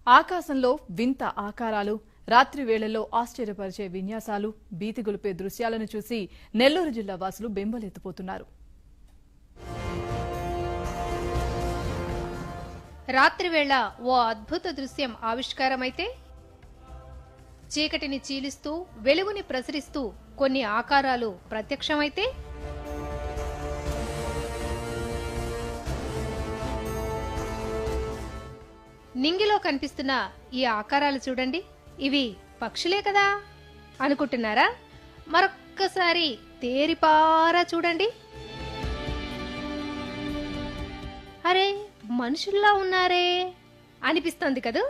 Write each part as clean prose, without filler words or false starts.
ఆకాశంలో వింత ఆకారాలు, రాత్రి వేళల్లో ఆశ్చర్యపరిచే విన్యాసాలు, భీతిగొలిపే దృశ్యాలను చూసి నెల్లూరు జిల్లా వాసులు బెంబలెత్తిపోతున్నారు. రాత్రివేళ ఓ అద్భుత దృశ్యం ఆవిష్కారమైతే చీకటిని చీలిస్తూ వెలుగుని ప్రసరిస్తూ కొన్ని ఆకారాలు ప్రత్యక్షమైతే నింగిలో కనిపిస్తున్న ఈ ఆకారాలు చూడండి, ఇవి పక్షులే కదా అనుకుంటున్నారా? మరొక్కసారి తేరిపారా చూడండి. అరే, మనుషుల్లా ఉన్నారే అనిపిస్తోంది కదూ.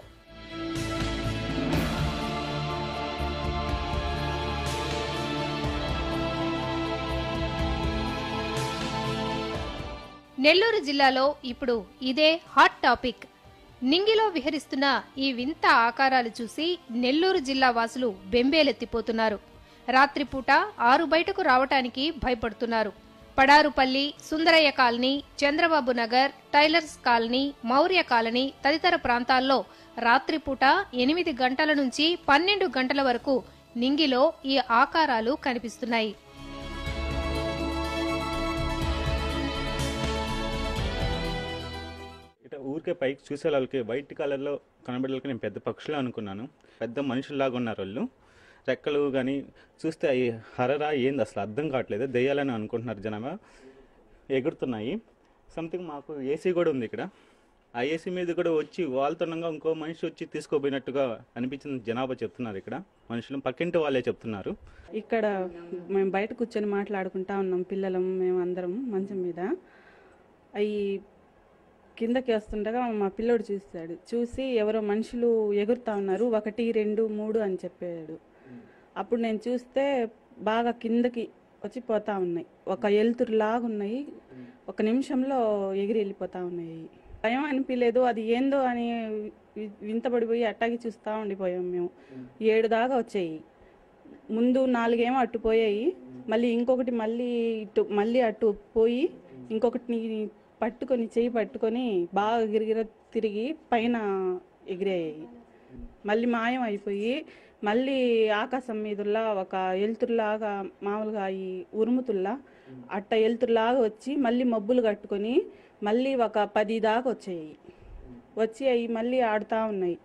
నెల్లూరు జిల్లాలో ఇప్పుడు ఇదే హాట్ టాపిక్. నింగిలో విహరిస్తున్న ఈ వింత ఆకారాలు చూసి నెల్లూరు జిల్లా వాసులు బెంబేలెత్తిపోతున్నారు. రాత్రిపూట ఆరు బయటకు రావటానికి భయపడుతున్నారు. Padarupalli, Sundarayya colony, Chandrababu Nagar, tailors colony, Maurya colony తదితర ప్రాంతాల్లో రాత్రిపూట 8 గంటల నుంచి 12 గంటల వరకు నింగిలో ఈ ఆకారాలు కనిపిస్తున్నాయి. ఊరికే పైకి చూసే వాళ్ళకి వైట్ కలర్లో కనబడేకి నేను పెద్ద పక్షులు అనుకున్నాను. పెద్ద మనుషుల్లాగా ఉన్నారు వాళ్ళు. రెక్కలు కానీ చూస్తే అవి హరరా ఏంది అసలు అర్థం కావట్లేదు. దెయ్యాలని అనుకుంటున్నారు జనాభా. ఎగురుతున్నాయి. సంథింగ్ మాకు ఏసీ కూడా ఉంది ఇక్కడ. ఆ ఏసీ మీద కూడా వచ్చి వాళ్ళతోనంగా ఇంకో మనిషి వచ్చి తీసుకోపోయినట్టుగా అనిపించిన జనాభా చెప్తున్నారు. ఇక్కడ మనుషులు పక్కింటి వాళ్ళే చెప్తున్నారు. ఇక్కడ మేము బయట కూర్చొని మాట్లాడుకుంటా ఉన్నాం, పిల్లలం మేము అందరం మంచం మీద. అవి కిందకి వస్తుండగా మా పిల్లోడు చూసి ఎవరో మనుషులు ఎగురుతా ఉన్నారు, 1, 2, 3 అని చెప్పాడు. అప్పుడు నేను చూస్తే బాగా కిందకి వచ్చి పోతా ఉన్నాయి. ఒక ఎలుతురులాగా ఉన్నాయి. 1 నిమిషంలో ఎగిరి వెళ్ళిపోతా ఉన్నాయి. భయం అనిపించలేదు, అది ఏందో అని వింతపడిపోయి అట్టాగి చూస్తూ ఉండిపోయాం మేము. 7 దాకా వచ్చాయి. ముందు 4 ఏమో అట్టు పోయాయి. మళ్ళీ ఇంకొకటి మళ్ళీ అట్టు పోయి ఇంకొకటిని చెయ్యి పట్టుకొని బాగా గిరిగిర తిరిగి పైన ఎగిరాయి. మళ్ళీ మాయం అయిపోయి మళ్ళీ ఆకాశం మీదలా ఒక ఎలుతురులాగా మామూలుగా ఈ ఉరుముతుల్లా అట్ట ఎలుతురులాగా వచ్చి మళ్ళీ మబ్బులు కట్టుకొని మళ్ళీ ఒక 10 దాకా వచ్చి అవి మళ్ళీ ఆడుతూ ఉన్నాయి.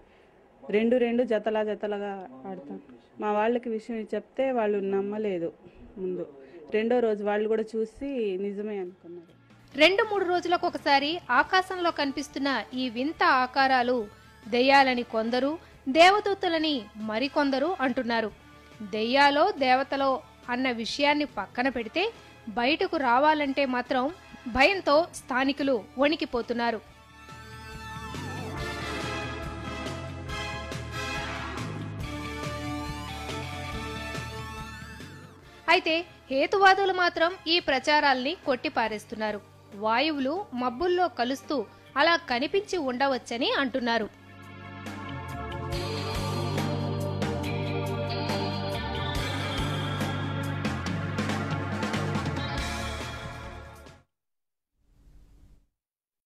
2 జతలుగా ఆడుతా. మా వాళ్ళకి విషయం చెప్తే వాళ్ళు నమ్మలేదు. ముందు 2వ రోజు వాళ్ళు కూడా చూసి నిజమే అనుకున్నారు. 2-3 రోజులకు ఒకసారి ఆకాశంలో కనిపిస్తున్న ఈ వింత ఆకారాలు దెయ్యాలని కొందరు, దేవదూతలని మరికొందరు అంటున్నారు. దెయ్యాలో దేవతలో అన్న విషయాన్ని పక్కన పెడితే బయటకు రావాలంటే మాత్రం భయంతో స్థానికులు వణికిపోతున్నారు. అయితే హేతువాదులు మాత్రం ఈ ప్రచారాల్ని కొట్టిపారేస్తున్నారు. వాయువులు మబ్బుల్లో కలుస్తూ అలా కనిపించి ఉండవచ్చని అంటున్నారు.